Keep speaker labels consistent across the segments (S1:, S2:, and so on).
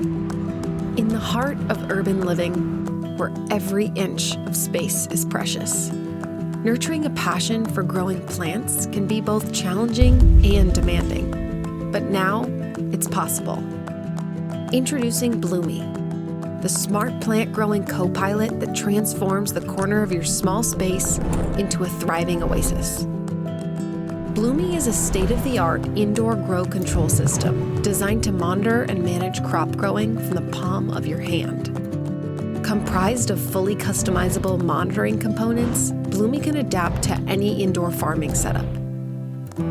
S1: In the heart of urban living, where every inch of space is precious, nurturing a passion for growing plants can be both challenging and demanding. But now, it's possible. Introducing Bloomiee, the smart plant growing co-pilot that transforms the corner of your small space into a thriving oasis. Bloomiee is a state-of-the-art indoor grow control system designed to monitor and manage crop growing from the palm of your hand. Comprised of fully customizable monitoring components, Bloomiee can adapt to any indoor farming setup.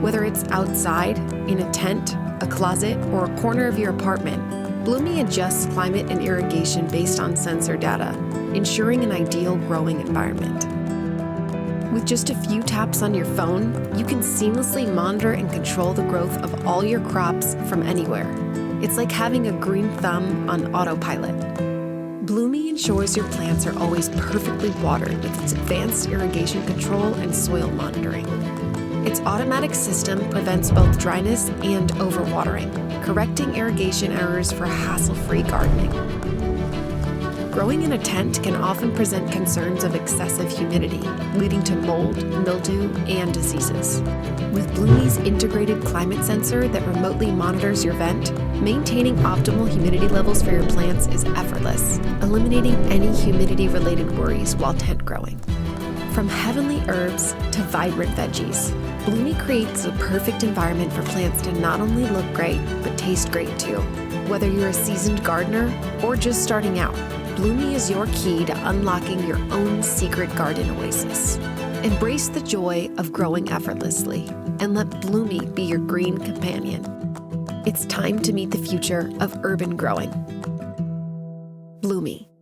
S1: Whether it's outside, in a tent, a closet, or a corner of your apartment, Bloomiee adjusts climate and irrigation based on sensor data, ensuring an ideal growing environment. With just a few taps on your phone, you can seamlessly monitor and control the growth of all your crops from anywhere. It's like having a green thumb on autopilot. Bloomiee ensures your plants are always perfectly watered with its advanced irrigation control and soil monitoring. Its automatic system prevents both dryness and overwatering, correcting irrigation errors for hassle-free gardening. Growing in a tent can often present concerns of excessive humidity, leading to mold, mildew, and diseases. With Bloomie's integrated climate sensor that remotely monitors your vent, maintaining optimal humidity levels for your plants is effortless, eliminating any humidity-related worries while tent growing. From heavenly herbs to vibrant veggies, Bloomiee creates the perfect environment for plants to not only look great, but taste great too. Whether you're a seasoned gardener or just starting out, Bloomiee is your key to unlocking your own secret garden oasis. Embrace the joy of growing effortlessly and let Bloomiee be your green companion. It's time to meet the future of urban growing. Bloomiee.